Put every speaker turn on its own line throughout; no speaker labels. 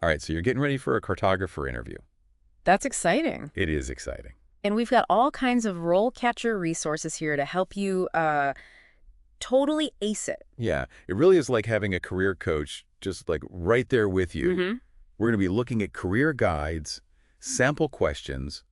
All right, so you're getting ready for a cartographer interview.
That's exciting.
It is exciting.
And we've got all kinds of RoleCatcher resources here to help you totally ace it.
Yeah, it really is like having a career coach just like right there with you. We're going to be looking at career guides, sample questions,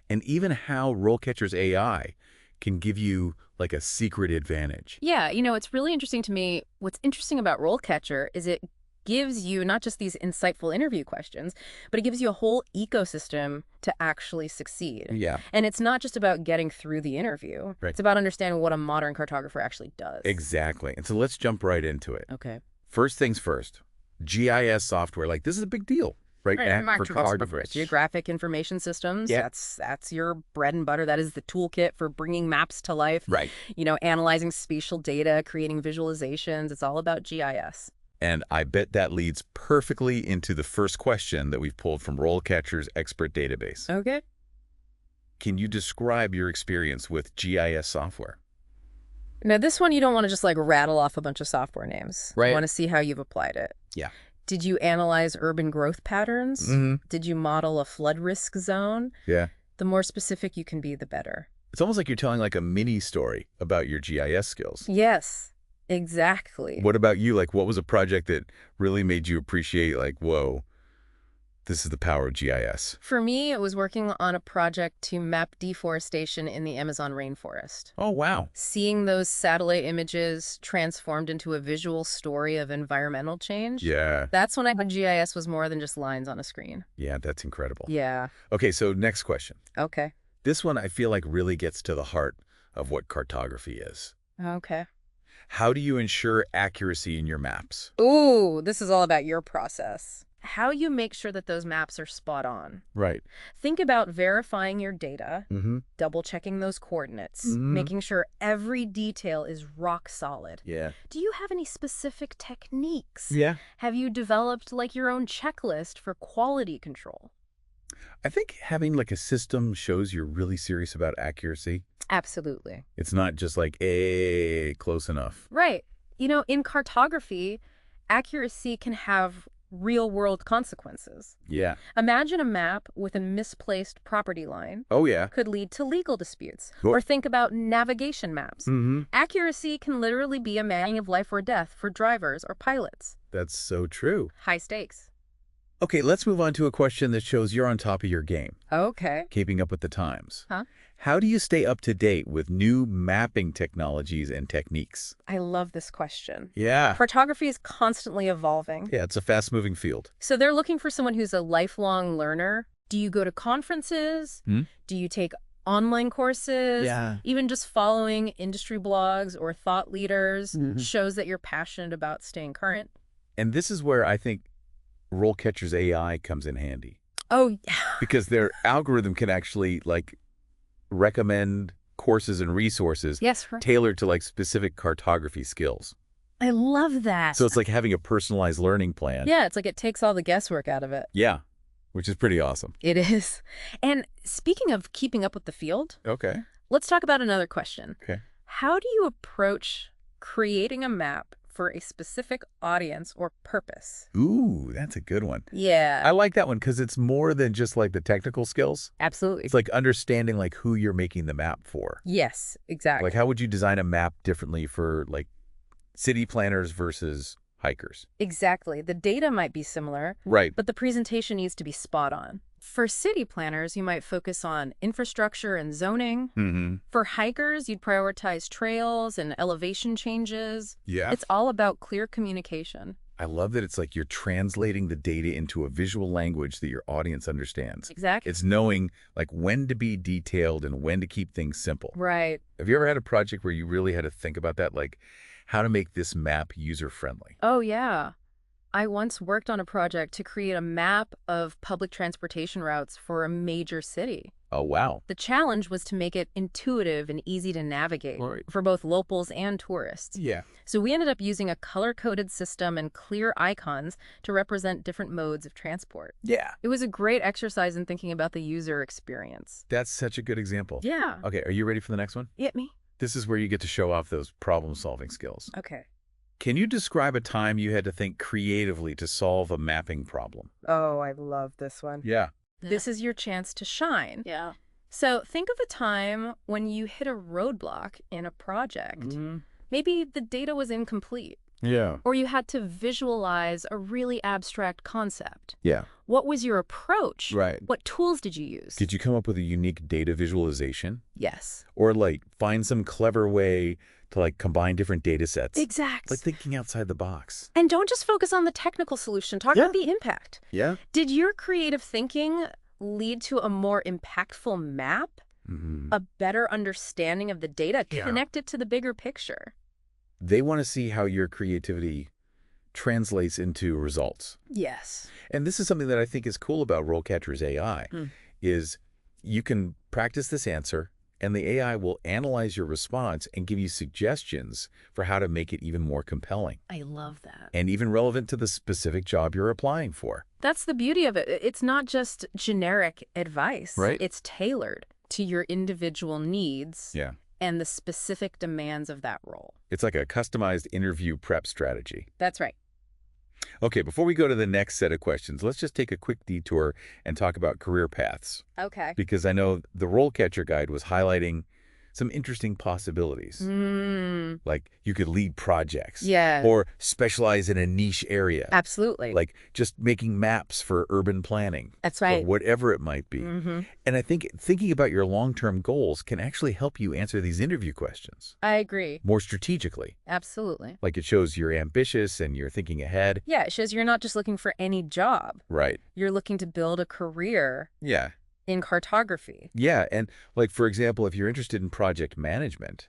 and even how RoleCatcher's AI can give you like a secret advantage.
Yeah, it's really interesting to me. What's interesting about RoleCatcher is it gives you not just these insightful interview questions, but it gives you a whole ecosystem to actually succeed.
Yeah,
And it's not just about getting through the interview.
Right.
It's about understanding what a modern cartographer actually does.
exactly. And so let's jump right into it.
Okay.
First things first, GIS software, like this is a big deal, right? For cartographers.
Geographic information systems.
Yeah.
That's your bread and butter. That is the toolkit for bringing maps to life.
Right.
Analyzing spatial data, creating visualizations. It's all about GIS.
And I bet that leads perfectly into the first question that we've pulled from RoleCatcher's expert database.
Okay.
Can you describe your experience with GIS software?
Now, this one, you don't want to just rattle off a bunch of software names.
Right.
You want to see how you've applied it.
Yeah.
Did you analyze urban growth patterns?
Mm-hmm.
Did you model a flood risk zone?
Yeah.
The more specific you can be, the better.
It's almost like you're telling like a mini story about your GIS skills.
Yes, exactly.
What about you? Like, what was a project that really made you appreciate, like, whoa, this is the power of GIS?
For me, it was working on a project to map deforestation in the Amazon rainforest.
Oh, wow.
Seeing those satellite images transformed into a visual story of environmental change.
Yeah.
That's when I thought GIS was more than just lines on a screen.
Yeah, that's incredible.
Yeah.
Okay, so next question.
Okay.
This one I feel like really gets to the heart of what cartography is.
Okay.
How do you ensure accuracy in your maps?
Ooh, this is all about your process. How you make sure that those maps are spot on.
Right.
Think about verifying your data,
Mm-hmm.
double-checking those coordinates,
Mhm.
making sure every detail is rock solid.
Yeah.
Do you have any specific techniques?
Yeah.
Have you developed your own checklist for quality control?
I think having like a system shows you're really serious about accuracy.
Absolutely.
It's not just like, close enough.
Right. In cartography, accuracy can have real-world consequences.
Yeah.
Imagine a map with a misplaced property line
Oh, yeah.
could lead to legal disputes.
Cool.
Or think about navigation maps.
Mm-hmm.
Accuracy can literally be a matter of life or death for drivers or pilots.
That's so true.
High stakes.
Okay, let's move on to a question that shows you're on top of your game,
Okay.
keeping up with the times.
Huh?
How do you stay up to date with new mapping technologies and techniques?
I love this question.
Yeah.
Cartography is constantly evolving.
Yeah, it's a fast-moving field.
So they're looking for someone who's a lifelong learner. Do you go to conferences?
Hmm?
Do you take online courses?
Yeah.
Even just following industry blogs or thought leaders
Mhm.
shows that you're passionate about staying current.
And this is where I think RoleCatcher's AI comes in handy.
Oh, yeah.
Because their algorithm can actually recommend courses and resources
Yes, right.
tailored to specific cartography skills.
I love that.
So it's like having a personalized learning plan.
Yeah, it's like it takes all the guesswork out of it.
Yeah, which is pretty awesome.
It is. And speaking of keeping up with the field,
Okay.
let's talk about another question.
Okay.
How do you approach creating a map for a specific audience or purpose?
Ooh, that's a good one.
Yeah,
I like that one because it's more than just the technical skills.
absolutely.
It's like understanding who you're making the map for.
Yes, exactly.
Like how would you design a map differently for city planners versus hikers?
Exactly. The data might be similar,
Right.
but the presentation needs to be spot on. For city planners, you might focus on infrastructure and zoning.
Mm-hmm.
For hikers, you'd prioritize trails and elevation changes.
Yeah.
It's all about clear communication.
I love that it's you're translating the data into a visual language that your audience understands.
Exactly.
It's knowing when to be detailed and when to keep things simple.
Right.
Have you ever had a project where you really had to think about that, how to make this map user-friendly?
Oh, yeah. I once worked on a project to create a map of public transportation routes for a major city.
Oh, wow.
The challenge was to make it intuitive and easy to navigate
Right.
for both locals and tourists.
Yeah.
So we ended up using a color-coded system and clear icons to represent different modes of transport.
Yeah.
It was a great exercise in thinking about the user experience.
That's such a good example.
Yeah.
Okay, are you ready for the next one?
Hit me.
This is where you get to show off those problem-solving skills.
Okay.
Can you describe a time you had to think creatively to solve a mapping problem?
Oh, I love this one.
Yeah.
This is your chance to shine.
Yeah.
So think of a time when you hit a roadblock in a project. Maybe the data was incomplete,
Yeah.
or you had to visualize a really abstract concept.
Yeah.
What was your approach?
Right.
What tools did you use?
Did you come up with a unique data visualization?
Yes.
Or like find some clever way to like combine different data sets?
Exactly.
Like thinking outside the box.
And don't just focus on the technical solution. Talk about the impact.
Yeah.
Did your creative thinking lead to a more impactful map? A better understanding of the data connected to the bigger picture?
They want to see how your creativity translates into results.
Yes.
And this is something that I think is cool about RoleCatcher's AI, is you can practice this answer, and the AI will analyze your response and give you suggestions for how to make it even more compelling
I love that.
and even relevant to the specific job you're applying for.
That's the beauty of it. It's not just generic advice.
Right.
It's tailored to your individual needs
Yeah.
and the specific demands of that role.
It's like a customized interview prep strategy.
That's right.
Okay, before we go to the next set of questions, let's just take a quick detour and talk about career paths.
Okay.
Because I know the RoleCatcher guide was highlighting some interesting possibilities. Like you could lead projects.
Yeah.
Or specialize in a niche area.
Absolutely.
Like just making maps for urban planning.
That's right.
Or whatever it might be. And I think thinking about your long-term goals can actually help you answer these interview questions
I agree.
more strategically.
Absolutely.
Like it shows you're ambitious and you're thinking ahead.
Yeah, it shows you're not just looking for any job.
Right.
You're looking to build a career
Yeah.
in cartography.
Yeah. And like, for example, if you're interested in project management,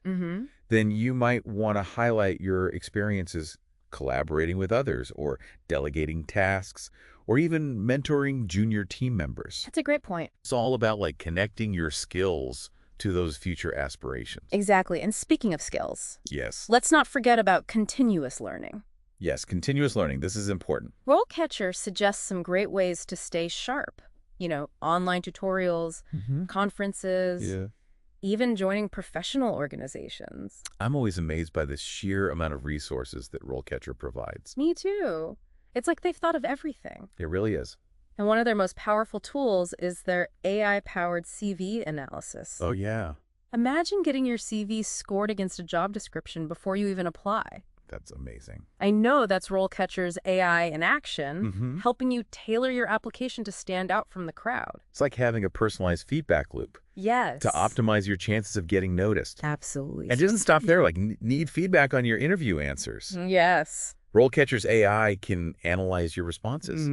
then you might want to highlight your experiences collaborating with others or delegating tasks or even mentoring junior team members.
That's a great point.
It's all about like connecting your skills to those future aspirations.
Exactly. And speaking of skills,
Yes.
let's not forget about continuous learning.
Yes. Continuous learning. This is important.
RoleCatcher suggests some great ways to stay sharp. You know, online tutorials, conferences, even joining professional organizations.
I'm always amazed by the sheer amount of resources that RoleCatcher provides.
Me too. It's like they've thought of everything.
It really is.
And one of their most powerful tools is their AI-powered CV analysis.
Oh, yeah.
Imagine getting your CV scored against a job description before you even apply.
That's amazing.
I know that's RoleCatcher's AI in action, helping you tailor your application to stand out from the crowd.
It's like having a personalized feedback loop
Yes.
to optimize your chances of getting noticed.
Absolutely.
And it doesn't stop there. Like, need feedback on your interview answers.
Yes.
RoleCatcher's AI can analyze your responses,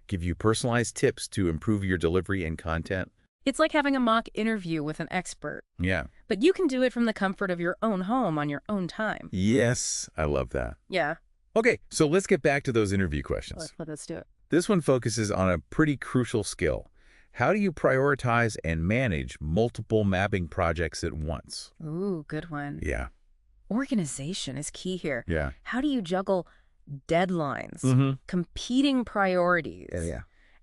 give you personalized tips to improve your delivery and content.
It's like having a mock interview with an expert,
Yeah.
but you can do it from the comfort of your own home on your own time.
Yes, I love that.
Yeah.
Okay, so let's get back to those interview questions.
Let's do it.
This one focuses on a pretty crucial skill. How do you prioritize and manage multiple mapping projects at once?
Ooh, good one.
Yeah.
Organization is key here.
Yeah.
How do you juggle deadlines, competing priorities,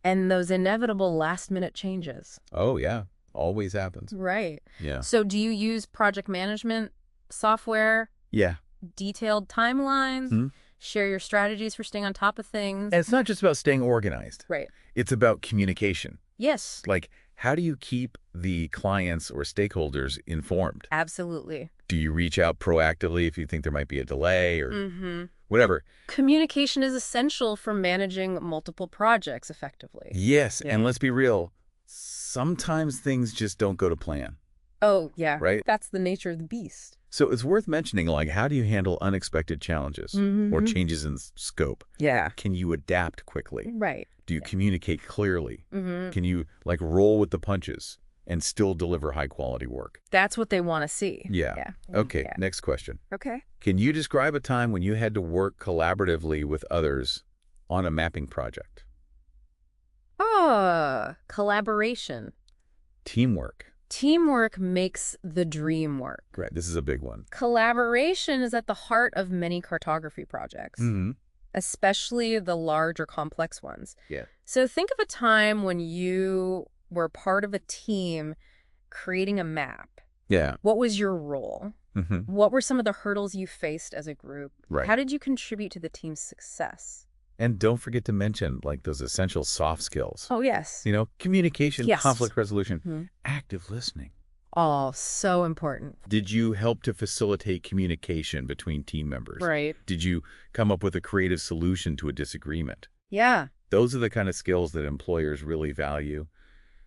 and those inevitable last-minute changes?
Oh, yeah. Always happens.
Right.
Yeah.
So do you use project management software,
Yeah.
detailed timelines, share your strategies for staying on top of things?
And it's not just about staying organized.
Right.
It's about communication.
Yes.
Like, how do you keep the clients or stakeholders informed?
Absolutely.
Do you reach out proactively if you think there might be a delay or whatever?
Communication is essential for managing multiple projects effectively.
Yes, and let's be real. Sometimes things just don't go to plan.
Oh, yeah.
Right?
That's the nature of the beast.
So it's worth mentioning, like, how do you handle unexpected challenges or changes in scope?
Yeah.
Can you adapt quickly?
Right.
Do you communicate clearly? Can you, like, roll with the punches and still deliver high-quality work?
That's what they want to see.
Yeah. Okay, next question.
Okay.
Can you describe a time when you had to work collaboratively with others on a mapping project?
Collaboration.
Teamwork.
Teamwork makes the dream work.
Right, this is a big one.
Collaboration is at the heart of many cartography projects, especially the large or complex ones.
Yeah.
So think of a time when you were part of a team creating a map.
Yeah.
What was your role? What were some of the hurdles you faced as a group?
Right.
How did you contribute to the team's success?
And don't forget to mention, like, those essential soft skills.
Oh, yes.
Communication,
Yes.
conflict resolution, active listening.
Oh, so important.
Did you help to facilitate communication between team members?
Right.
Did you come up with a creative solution to a disagreement?
Yeah.
Those are the kind of skills that employers really value.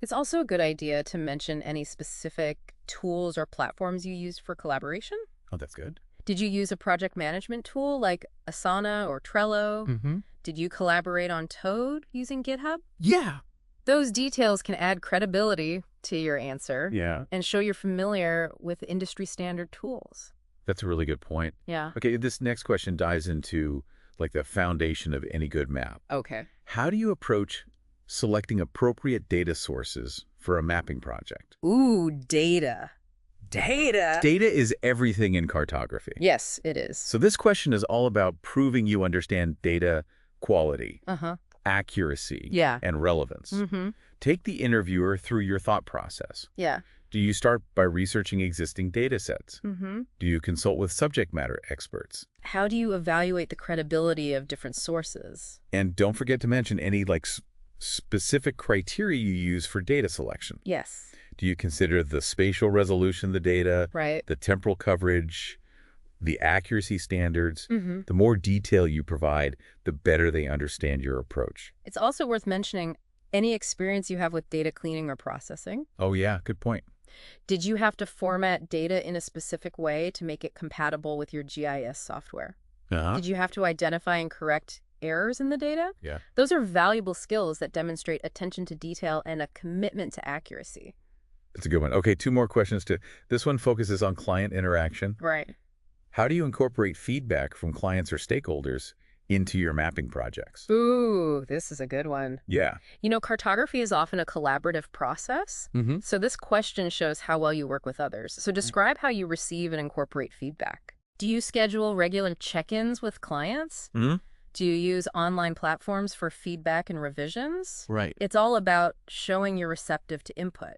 It's also a good idea to mention any specific tools or platforms you used for collaboration.
Oh, that's good.
Did you use a project management tool like Asana or Trello? Did you collaborate on Toad using GitHub?
Yeah.
Those details can add credibility to your answer
Yeah.
and show you're familiar with industry standard tools.
That's a really good point.
Yeah.
Okay, this next question dives into, like, the foundation of any good map.
Okay.
How do you approach selecting appropriate data sources for a mapping project?
Ooh, data. Data.
Data is everything in cartography.
Yes, it is.
So this question is all about proving you understand data quality, accuracy,
Yeah.
and relevance. Take the interviewer through your thought process.
Yeah.
Do you start by researching existing data sets? Do you consult with subject matter experts?
How do you evaluate the credibility of different sources?
And don't forget to mention any, like, specific criteria you use for data selection.
Yes.
Do you consider the spatial resolution of the data,
Right.
the temporal coverage, the accuracy standards? The more detail you provide, the better they understand your approach.
It's also worth mentioning any experience you have with data cleaning or processing.
Oh, yeah, good point.
Did you have to format data in a specific way to make it compatible with your GIS software? Did you have to identify and correct errors in the data?
Yeah.
Those are valuable skills that demonstrate attention to detail and a commitment to accuracy.
That's a good one. Okay, 2 more questions. This one focuses on client interaction.
Right.
How do you incorporate feedback from clients or stakeholders into your mapping projects?
Ooh, this is a good one.
Yeah.
Cartography is often a collaborative process. So this question shows how well you work with others. So describe how you receive and incorporate feedback. Do you schedule regular check-ins with clients? Do you use online platforms for feedback and revisions?
Right.
It's all about showing you're receptive to input.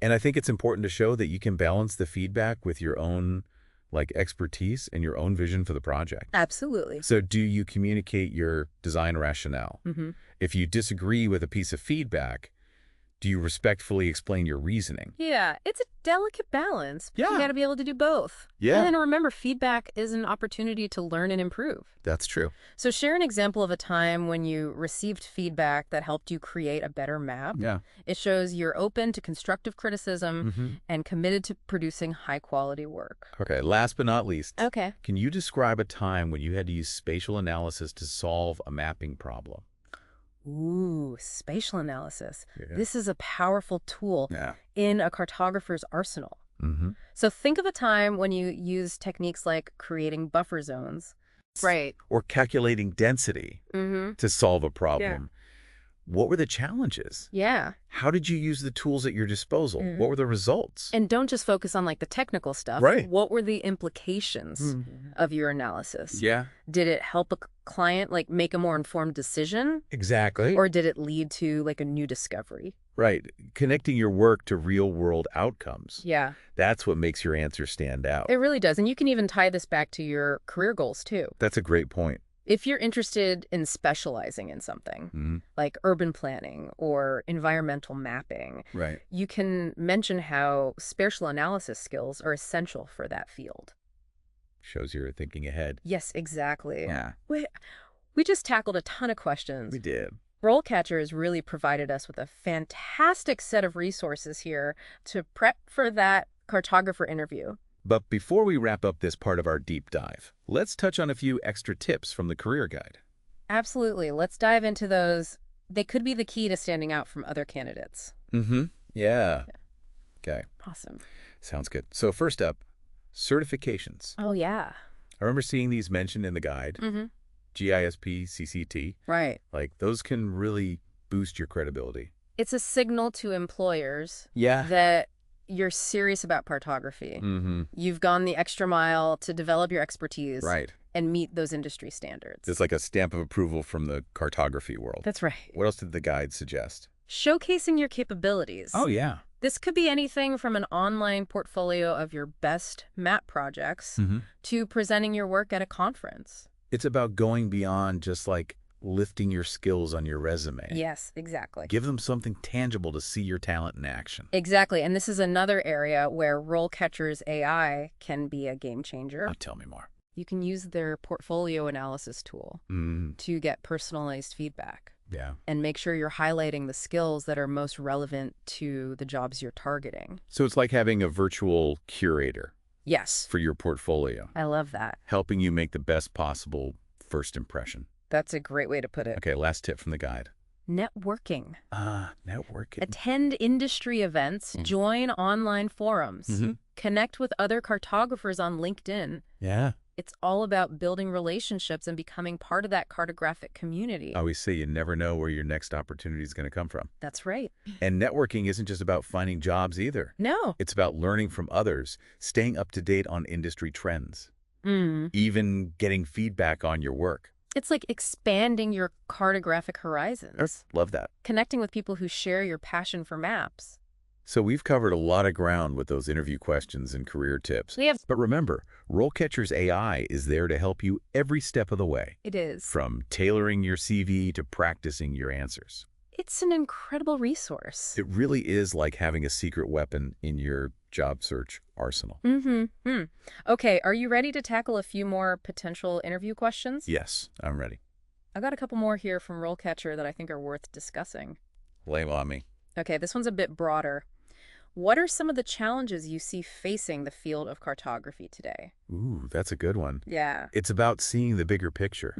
And I think it's important to show that you can balance the feedback with your own, like, expertise and your own vision for the project.
Absolutely.
So do you communicate your design rationale? If you disagree with a piece of feedback, do you respectfully explain your reasoning?
Yeah, it's a delicate balance.
Yeah.
You got to be able to do both.
Yeah.
And then remember, feedback is an opportunity to learn and improve.
That's true.
So share an example of a time when you received feedback that helped you create a better map.
Yeah.
It shows you're open to constructive criticism and committed to producing high-quality work.
Okay, last but not least.
Okay.
Can you describe a time when you had to use spatial analysis to solve a mapping problem?
Ooh, spatial analysis.
Yeah.
This is a powerful tool
Yeah.
in a cartographer's arsenal. So think of a time when you use techniques like creating buffer zones. Right.
Or calculating density to solve a problem. What were the challenges?
Yeah.
How did you use the tools at your disposal? What were the results?
And don't just focus on, like, the technical stuff.
Right.
What were the implications of your analysis?
Yeah.
Did it help a client, like, make a more informed decision?
Exactly.
Or did it lead to, like, a new discovery?
Right. Connecting your work to real-world outcomes.
Yeah.
That's what makes your answer stand out.
It really does. And you can even tie this back to your career goals, too.
That's a great point.
If you're interested in specializing in something, like urban planning or environmental mapping,
Right.
you can mention how spatial analysis skills are essential for that field.
Shows you're thinking ahead.
Yes, exactly.
Yeah.
We just tackled a ton of questions.
We did.
RoleCatcher has really provided us with a fantastic set of resources here to prep for that cartographer interview.
But before we wrap up this part of our deep dive, let's touch on a few extra tips from the career guide.
Absolutely. Let's dive into those. They could be the key to standing out from other candidates.
Yeah. Okay.
Awesome.
Sounds good. So first up, certifications.
Oh, yeah.
I remember seeing these mentioned in the guide. GISP, CCT.
Right.
Like, those can really boost your credibility.
It's a signal to employers
Yeah.
that you're serious about cartography. You've gone the extra mile to develop your expertise
Right.
and meet those industry standards.
It's like a stamp of approval from the cartography world.
That's right.
What else did the guide suggest?
Showcasing your capabilities.
Oh, yeah.
This could be anything from an online portfolio of your best map projects to presenting your work at a conference.
It's about going beyond just like lifting your skills on your resume.
Yes, exactly.
Give them something tangible to see your talent in action.
Exactly. And this is another area where RoleCatcher's AI can be a game changer.
Oh, tell me more.
You can use their portfolio analysis tool to get personalized feedback.
Yeah.
And make sure you're highlighting the skills that are most relevant to the jobs you're targeting.
So it's like having a virtual curator.
Yes.
For your portfolio.
I love that.
Helping you make the best possible first impression.
That's a great way to put it.
Okay, last tip from the guide.
Networking.
Networking.
Attend industry events, join online forums, connect with other cartographers on LinkedIn.
Yeah.
It's all about building relationships and becoming part of that cartographic community.
I always say you never know where your next opportunity is going to come from.
That's right.
And networking isn't just about finding jobs either.
No.
It's about learning from others, staying up to date on industry trends, even getting feedback on your work.
It's like expanding your cartographic horizons.
Love that.
Connecting with people who share your passion for maps.
So we've covered a lot of ground with those interview questions and career tips. But remember, RoleCatcher's AI is there to help you every step of the way.
It is.
From tailoring your CV to practicing your answers.
It's an incredible resource.
It really is like having a secret weapon in your job search arsenal.
Okay, are you ready to tackle a few more potential interview questions?
Yes, I'm ready.
I got a couple more here from RoleCatcher that I think are worth discussing.
Lay on me.
Okay, this one's a bit broader. What are some of the challenges you see facing the field of cartography today?
Ooh, that's a good one.
Yeah.
It's about seeing the bigger picture.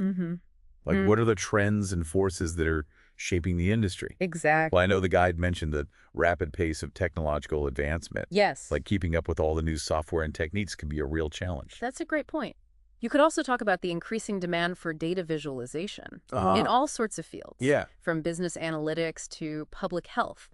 Like, what are the trends and forces that are shaping the industry?
Exactly.
Well, I know the guide mentioned the rapid pace of technological advancement.
Yes.
Like, keeping up with all the new software and techniques can be a real challenge.
That's a great point. You could also talk about the increasing demand for data visualization in all sorts of fields.
Yeah.
From business analytics to public health.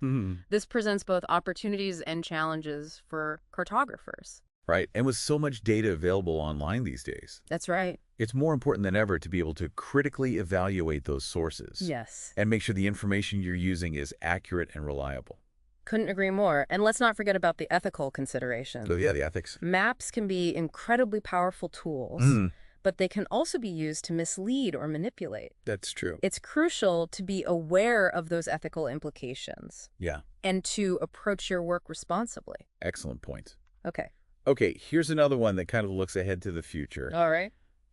This presents both opportunities and challenges for cartographers.
Right. And with so much data available online these days.
That's right.
It's more important than ever to be able to critically evaluate those sources.
Yes.
And make sure the information you're using is accurate and reliable.
Couldn't agree more. And let's not forget about the ethical considerations.
So yeah, the ethics.
Maps can be incredibly powerful tools, but they can also be used to mislead or manipulate.
That's true.
It's crucial to be aware of those ethical implications.
Yeah.
And to approach your work responsibly.
Excellent point.
Okay.
Okay, here's another one that kind of looks ahead to the future.
All right.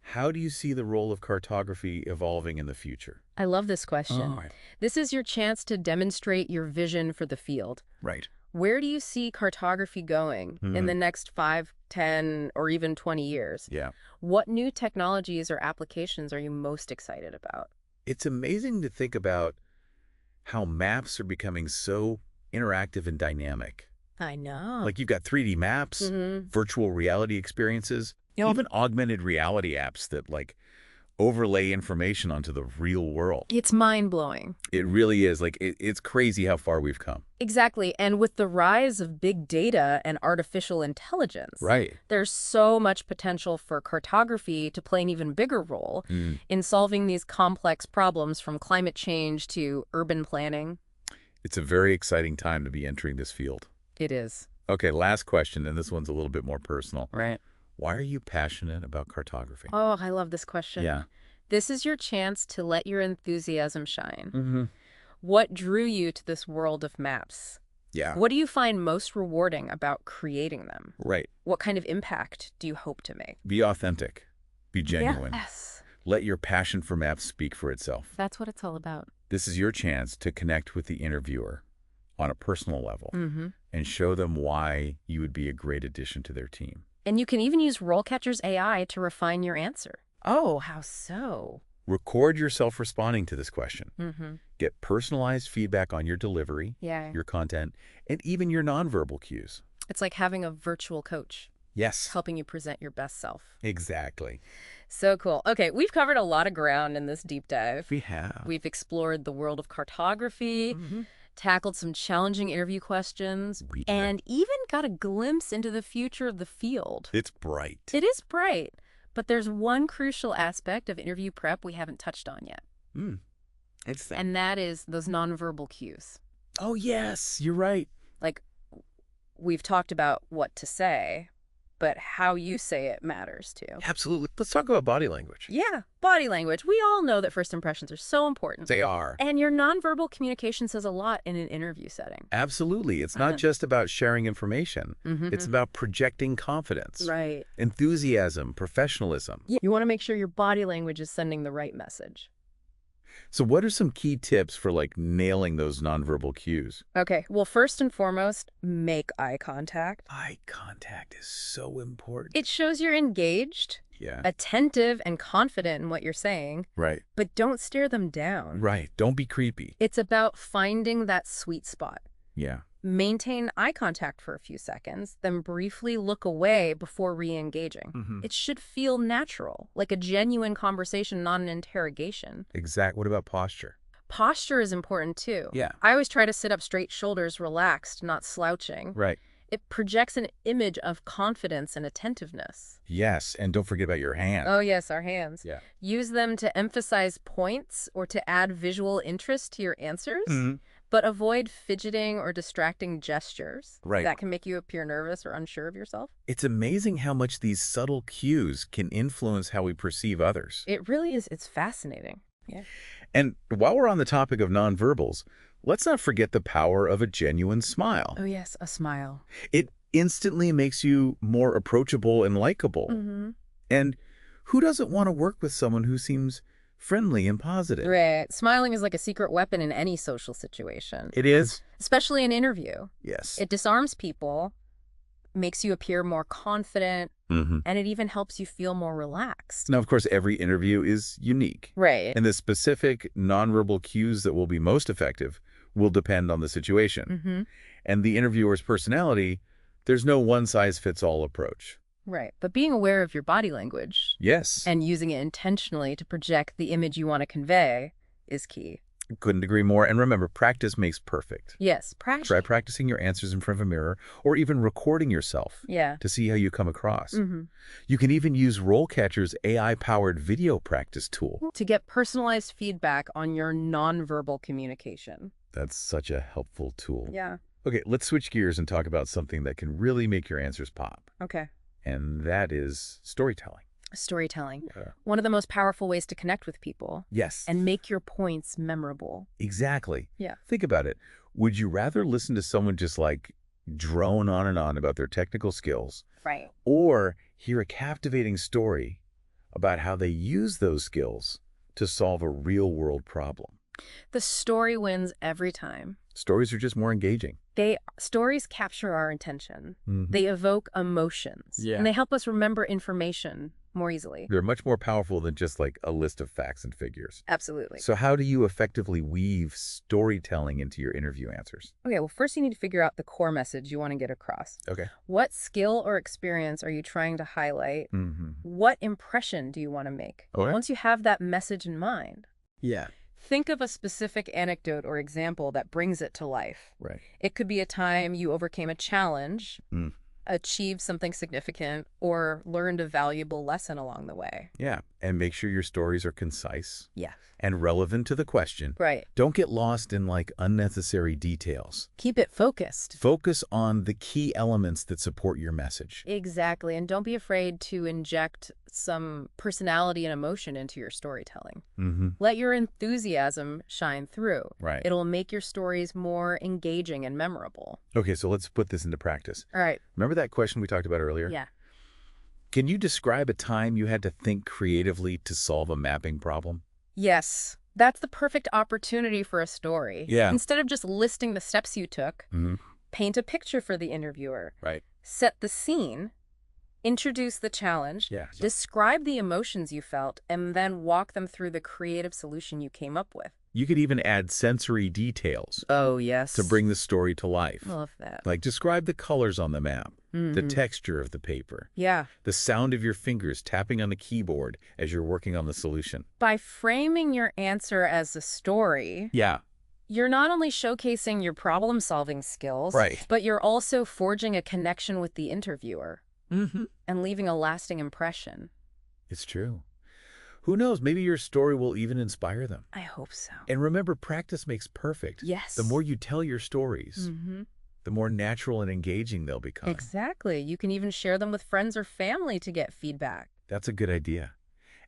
How do you see the role of cartography evolving in the future?
I love this question.
All right.
This is your chance to demonstrate your vision for the field.
Right.
Where do you see cartography going in the next 5, 10, or even 20 years?
Yeah.
What new technologies or applications are you most excited about?
It's amazing to think about how maps are becoming so interactive and dynamic.
I know.
Like you've got 3D maps, virtual reality experiences, even augmented reality apps that like overlay information onto the real world.
It's mind-blowing.
It really is. Like it's crazy how far we've come.
Exactly. And with the rise of big data and artificial intelligence,
Right.
there's so much potential for cartography to play an even bigger role in solving these complex problems from climate change to urban planning.
It's a very exciting time to be entering this field.
It is.
Okay, last question, and this one's a little bit more personal.
Right.
Why are you passionate about cartography?
Oh, I love this question.
Yeah.
This is your chance to let your enthusiasm shine. What drew you to this world of maps?
Yeah.
What do you find most rewarding about creating them?
Right.
What kind of impact do you hope to make?
Be authentic. Be genuine.
Yes.
Let your passion for maps speak for itself.
That's what it's all about.
This is your chance to connect with the interviewer on a personal level and show them why you would be a great addition to their team.
And you can even use RoleCatcher's AI to refine your answer. Oh, how so?
Record yourself responding to this question. Get personalized feedback on your delivery, your content, and even your nonverbal cues.
It's like having a virtual coach.
Yes.
Helping you present your best self.
Exactly.
So cool. Okay, we've covered a lot of ground in this deep dive.
We have.
We've explored the world of cartography, tackled some challenging interview questions, and even got a glimpse into the future of the field.
It's bright.
It is bright, but there's one crucial aspect of interview prep we haven't touched on yet.
It's that.
And that is those nonverbal cues.
Oh, yes, you're right.
Like, we've talked about what to say, but how you say it matters too.
Absolutely. Let's talk about body language.
Yeah, body language. We all know that first impressions are so important.
They are.
And your nonverbal communication says a lot in an interview setting.
Absolutely. It's not just about sharing information. It's about projecting confidence,
Right.
enthusiasm, professionalism.
Yeah. You want to make sure your body language is sending the right message.
So what are some key tips for nailing those nonverbal cues?
Okay, well, first and foremost, make eye contact.
Eye contact is so important.
It shows you're engaged,
Yeah.
attentive, and confident in what you're saying,
Right.
but don't stare them down.
Right. Don't be creepy.
It's about finding that sweet spot.
Yeah.
Maintain eye contact for a few seconds, then briefly look away before re-engaging. It should feel natural, like a genuine conversation, not an interrogation.
Exact. What about posture?
Posture is important too.
Yeah.
I always try to sit up straight, shoulders relaxed, not slouching.
Right.
It projects an image of confidence and attentiveness.
Yes. And don't forget about your hands.
Oh yes, our hands.
Yeah.
Use them to emphasize points or to add visual interest to your answers. But avoid fidgeting or distracting gestures.
Right.
That can make you appear nervous or unsure of yourself.
It's amazing how much these subtle cues can influence how we perceive others.
It really is. It's fascinating. Yeah.
And while we're on the topic of nonverbals, let's not forget the power of a genuine smile.
Oh, yes, a smile.
It instantly makes you more approachable and likable. And who doesn't want to work with someone who seems friendly and positive?
Right. Smiling is like a secret weapon in any social situation.
It is?
Especially an interview.
Yes.
It disarms people, makes you appear more confident, and it even helps you feel more relaxed.
Now, of course, every interview is unique.
Right.
And the specific nonverbal cues that will be most effective will depend on the situation. And the interviewer's personality, there's no one-size-fits-all approach.
Right. But being aware of your body language
Yes.
and using it intentionally to project the image you want to convey is key.
Couldn't agree more. And remember, practice makes perfect.
Yes, practice.
Try practicing your answers in front of a mirror or even recording yourself
Yeah.
to see how you come across. You can even use RoleCatcher's AI-powered video practice tool.
To get personalized feedback on your nonverbal communication.
That's such a helpful tool.
Yeah.
Okay, let's switch gears and talk about something that can really make your answers pop.
Okay.
And that is storytelling.
Storytelling. One of the most powerful ways to connect with people.
Yes.
And make your points memorable.
Exactly.
Yeah.
Think about it. Would you rather listen to someone just drone on and on about their technical skills?
Right.
Or hear a captivating story about how they use those skills to solve a real-world problem?
The story wins every time.
Stories are just more engaging.
Stories capture our attention.
Mhm.
They evoke emotions.
Yeah.
And they help us remember information more easily.
They're much more powerful than just a list of facts and figures.
Absolutely.
So how do you effectively weave storytelling into your interview answers?
Okay, well, first you need to figure out the core message you want to get across.
Okay.
What skill or experience are you trying to highlight? What impression do you want to make?
Okay.
Once you have that message in mind,
Yeah.
think of a specific anecdote or example that brings it to life.
Right.
It could be a time you overcame a challenge, achieved something significant, or learned a valuable lesson along the way.
Yeah. And make sure your stories are concise
Yeah.
and relevant to the question.
Right.
Don't get lost in unnecessary details.
Keep it focused.
Focus on the key elements that support your message.
Exactly. And don't be afraid to inject some personality and emotion into your storytelling. Let your enthusiasm shine through.
Right.
It'll make your stories more engaging and memorable.
Okay, so let's put this into practice.
All right.
Remember that question we talked about earlier?
Yeah.
Can you describe a time you had to think creatively to solve a mapping problem?
Yes. That's the perfect opportunity for a story.
Yeah.
Instead of just listing the steps you took, paint a picture for the interviewer.
Right.
Set the scene. Introduce the challenge,
Yeah.
describe the emotions you felt, and then walk them through the creative solution you came up with.
You could even add sensory details
Oh, yes.
to bring the story to life.
I love that.
Describe the colors on the map, the texture of the paper,
Yeah.
the sound of your fingers tapping on the keyboard as you're working on the solution.
By framing your answer as a story,
Yeah.
you're not only showcasing your problem-solving skills,
Right.
but you're also forging a connection with the interviewer and leaving a lasting impression.
It's true. Who knows? Maybe your story will even inspire them.
I hope so.
And remember, practice makes perfect.
Yes.
The more you tell your stories, the more natural and engaging they'll become.
Exactly. You can even share them with friends or family to get feedback.
That's a good idea.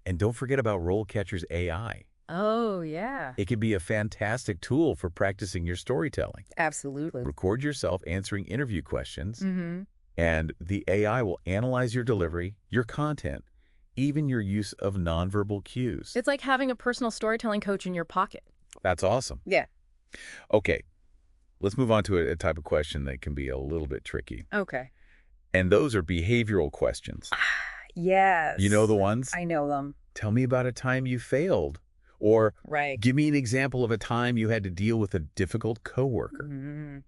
And don't forget about RoleCatcher's AI.
Oh, yeah.
It can be a fantastic tool for practicing your storytelling.
Absolutely.
Record yourself answering interview questions,
Mm-hmm.
and the AI will analyze your delivery, your content, even your use of nonverbal cues.
It's like having a personal storytelling coach in your pocket.
That's awesome.
Yeah.
Okay, let's move on to a type of question that can be a little bit tricky.
Okay.
And those are behavioral questions.
Yes.
You know the ones?
I know them.
Tell me about a time you failed. Or
Right.
give me an example of a time you had to deal with a difficult coworker.
Mm.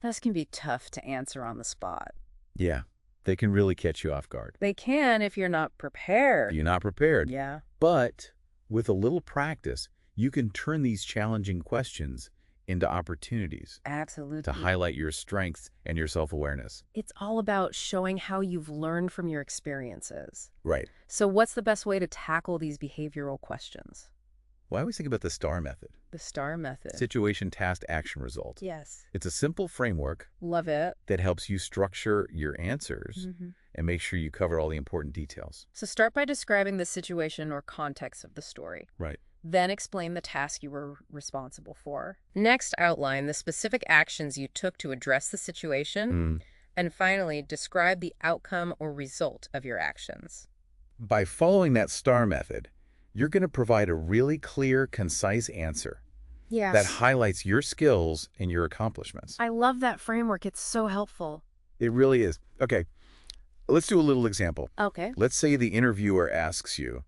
Those can be tough to answer on the spot.
Yeah, they can really catch you off guard.
They can if you're not prepared.
You're not prepared.
Yeah.
But with a little practice, you can turn these challenging questions into opportunities
Absolutely.
to highlight your strengths and your self-awareness.
It's all about showing how you've learned from your experiences.
Right.
So what's the best way to tackle these behavioral questions?
Well, I always think about the STAR method.
The STAR method.
Situation, task, action, result.
Yes.
It's a simple framework
Love it.
that helps you structure your answers
Mm-hmm.
and make sure you cover all the important details.
So start by describing the situation or context of the story.
Right.
Then explain the task you were responsible for. Next, outline the specific actions you took to address the situation. And finally, describe the outcome or result of your actions.
By following that STAR method, you're going to provide a really clear, concise answer
Yes.
that highlights your skills and your accomplishments.
I love that framework. It's so helpful.
It really is. Okay, let's do a little example.
Okay.
Let's say the interviewer asks you,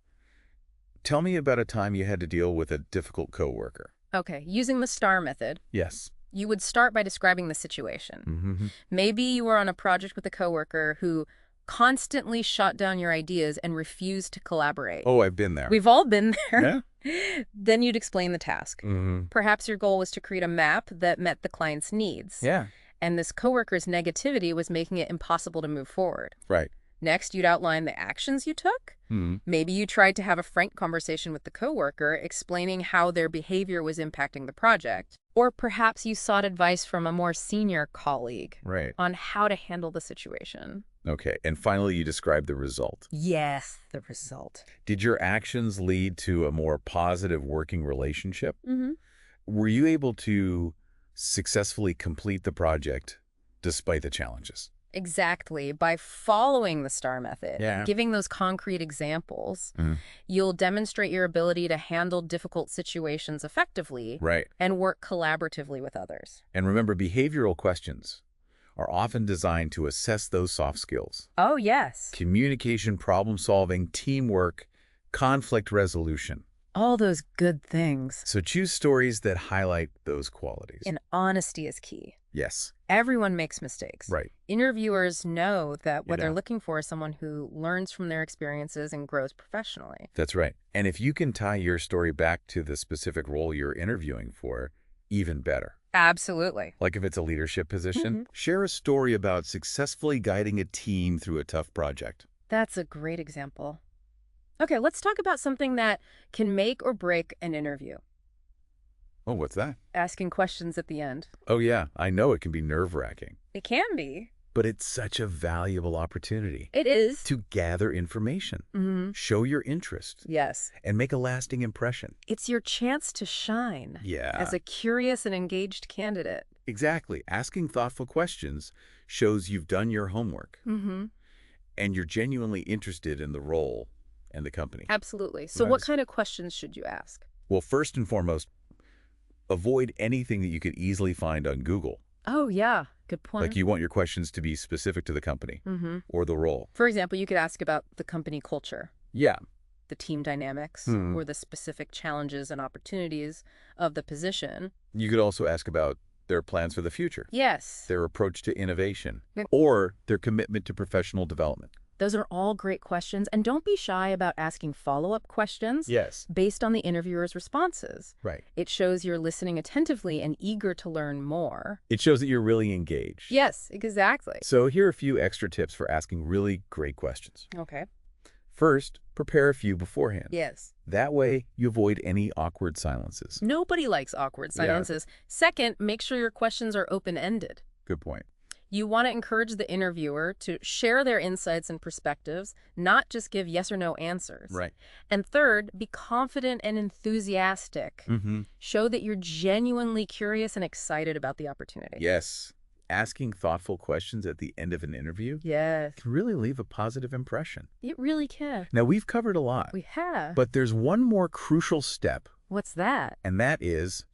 tell me about a time you had to deal with a difficult coworker.
Okay. Using the STAR method,
Yes.
you would start by describing the situation.
Mm-hmm.
Maybe you were on a project with a coworker who constantly shot down your ideas and refused to collaborate.
Oh, I've been there.
We've all been there.
Yeah?
Then you'd explain the task.
Mm-hmm.
Perhaps your goal was to create a map that met the client's needs.
Yeah.
And this coworker's negativity was making it impossible to move forward.
Right.
Next, you'd outline the actions you took.
Mm-hmm.
Maybe you tried to have a frank conversation with the coworker, explaining how their behavior was impacting the project. Or perhaps you sought advice from a more senior colleague
Right.
on how to handle the situation.
Okay, and finally you describe the result.
Yes, the result.
Did your actions lead to a more positive working relationship?
Mm-hmm.
Were you able to successfully complete the project despite the challenges?
Exactly. By following the STAR method,
Yeah.
giving those concrete examples,
Mhm.
you'll demonstrate your ability to handle difficult situations effectively
Right.
and work collaboratively with others.
And remember, behavioral questions are often designed to assess those soft skills.
Oh, yes.
Communication, problem solving, teamwork, conflict resolution.
All those good things.
So choose stories that highlight those qualities.
And honesty is key.
Yes.
Everyone makes mistakes.
Right.
Interviewers know that what
You
they're
know.
looking for is someone who learns from their experiences and grows professionally.
That's right. And if you can tie your story back to the specific role you're interviewing for, even better.
Absolutely.
Like if it's a leadership position,
Mhm.
share a story about successfully guiding a team through a tough project.
That's a great example. Okay, let's talk about something that can make or break an interview.
Oh, what's that?
Asking questions at the end.
Oh, yeah. I know it can be nerve-wracking,
It can be.
but it's such a valuable opportunity
It is.
to gather information,
Mm-hmm.
show your interest,
Yes.
and make a lasting impression.
It's your chance to shine
Yeah.
as a curious and engaged candidate.
Exactly. Asking thoughtful questions shows you've done your homework
Mm-hmm.
and you're genuinely interested in the role and the company.
Absolutely. So what kind of questions should you ask?
Well, first and foremost, avoid anything that you could easily find on Google.
Oh, yeah. Good point.
Like you want your questions to be specific to the company
Mm-hmm.
or the role.
For example, you could ask about the company culture,
Yeah.
the team dynamics,
Hmm.
or the specific challenges and opportunities of the position.
You could also ask about their plans for the future,
Yes.
their approach to innovation,
Yep.
or their commitment to professional development.
Those are all great questions. And don't be shy about asking follow-up questions
Yes.
based on the interviewer's responses.
Right.
It shows you're listening attentively and eager to learn more.
It shows that you're really engaged.
Yes, exactly.
So here are a few extra tips for asking really great questions.
Okay.
First, prepare a few beforehand.
Yes.
That way, you avoid any awkward silences.
Nobody likes awkward
Yeah.
silences. Second, make sure your questions are open-ended.
Good point.
You want to encourage the interviewer to share their insights and perspectives, not just give yes or no answers.
Right.
And third, be confident and enthusiastic. Show that you're genuinely curious and excited about the opportunity.
Yes. Asking thoughtful questions at the end of an interview
Yes.
can really leave a positive impression.
It really can.
Now, we've covered a lot,
We have.
but there's one more crucial step,
What's that?
and that is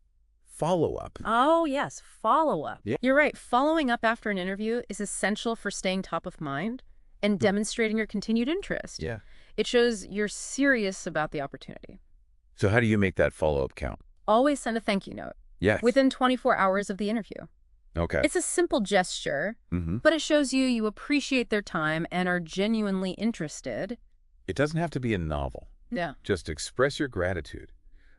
follow-up.
Oh, yes, follow-up.
Yeah.
You're right. Following up after an interview is essential for staying top of mind and demonstrating your continued interest.
Yeah.
It shows you're serious about the opportunity.
So how do you make that follow-up count?
Always send a thank you note
Yes.
within 24 hours of the interview.
Okay.
It's a simple gesture, but it shows you appreciate their time and are genuinely interested.
It doesn't have to be a novel.
Yeah.
Just express your gratitude.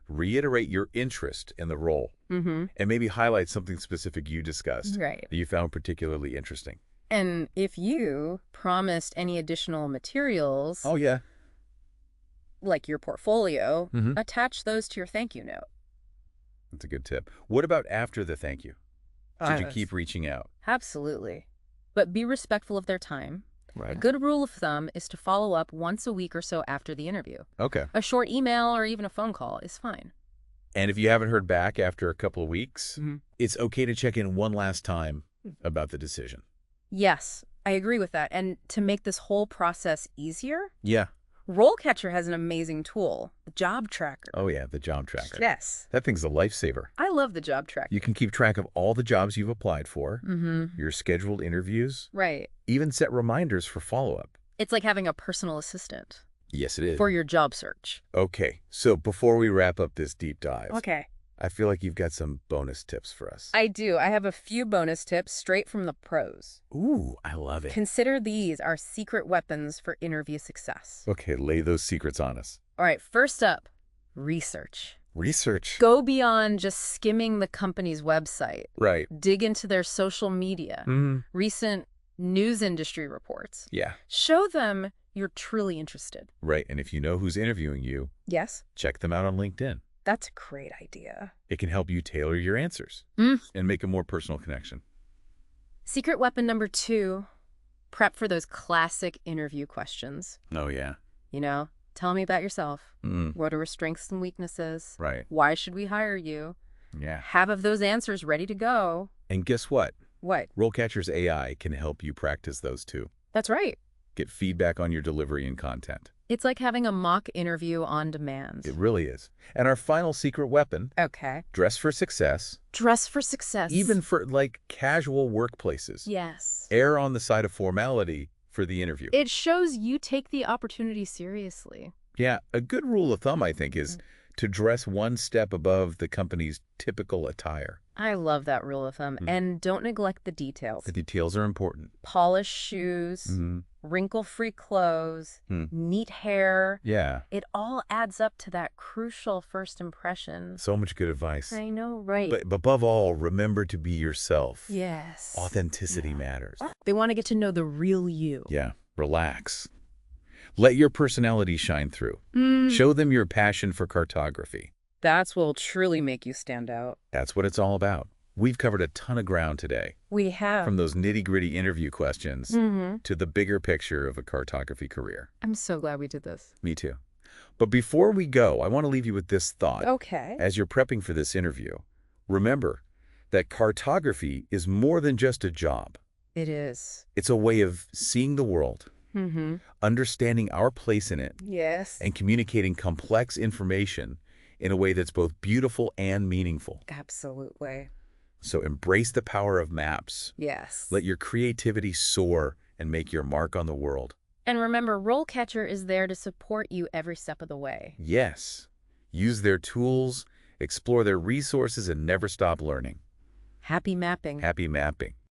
Reiterate your interest in the role. And maybe highlight something specific you discussed
Right.
that you found particularly interesting.
And if you promised any additional materials,
Oh, yeah.
like your portfolio, attach those to your thank you note.
That's a good tip. What about after the thank you? Should you
Yes.
keep reaching out?
Absolutely. But be respectful of their time. A
Right.
good rule of thumb is to follow up once a week or so after the interview.
Okay.
A short email or even a phone call is fine.
And if you haven't heard back after a couple of weeks, it's okay to check in one last time about the decision.
Yes, I agree with that. And to make this whole process easier,
Yeah.
RoleCatcher has an amazing tool, the job tracker.
Oh, yeah, the job tracker.
Yes.
That thing's a lifesaver.
I love the job tracker.
You can keep track of all the jobs you've applied for, your scheduled interviews,
Right.
even set reminders for follow-up.
It's like having a personal assistant
Yes, it is.
for your job search.
Okay, so before we wrap up this deep dive,
Okay.
I feel like you've got some bonus tips for us.
I do. I have a few bonus tips straight from the pros.
Ooh, I love it.
Consider these our secret weapons for interview success.
Okay, lay those secrets on us.
All right, first up, research.
Research.
Go beyond just skimming the company's website.
Right.
Dig into their social media, recent news industry reports.
Yeah.
Show them you're truly interested.
Right, and if you know who's interviewing you,
Yes,
check them out on LinkedIn.
that's a great idea.
It can help you tailor your answers and make a more personal connection.
Secret weapon number 2, prep for those classic interview questions.
Oh, yeah.
You know, tell me about yourself. What are your strengths and weaknesses?
Right.
Why should we hire you?
Yeah.
Have those answers ready to go.
And guess what?
What?
RoleCatcher's AI can help you practice those too.
That's right.
Get feedback on your delivery and content.
It's like having a mock interview on demand.
It really is. And our final secret weapon,
Okay.
dress for success,
Dress for success.
even for like casual workplaces.
Yes.
Err on the side of formality for the interview.
It shows you take the opportunity seriously.
Yeah, a good rule of thumb, I think, is to dress one step above the company's typical attire.
I love that rule of thumb. And don't neglect the details.
The details are important.
Polished shoes, wrinkle-free clothes, neat hair.
Yeah,
It all adds up to that crucial first impression.
so much good advice.
I know, right?
But above all, remember to be yourself.
Yes.
Authenticity matters.
They want to get to know the real you.
Yeah, relax. Let your personality shine through. Show them your passion for cartography.
That's what will truly make you stand out.
That's what it's all about. We've covered a ton of ground today,
We have.
from those nitty-gritty interview questions to the bigger picture of a cartography career.
I'm so glad we did this.
Me too. But before we go, I want to leave you with this thought.
Okay.
As you're prepping for this interview, remember that cartography is more than just a job.
It is.
It's a way of seeing the world, understanding our place in it,
Yes.
and communicating complex information in a way that's both beautiful and meaningful.
Absolutely.
So embrace the power of maps.
Yes.
Let your creativity soar and make your mark on the world.
And remember, RoleCatcher is there to support you every step of the way.
Yes, use their tools, explore their resources, and never stop learning.
Happy mapping.
Happy mapping.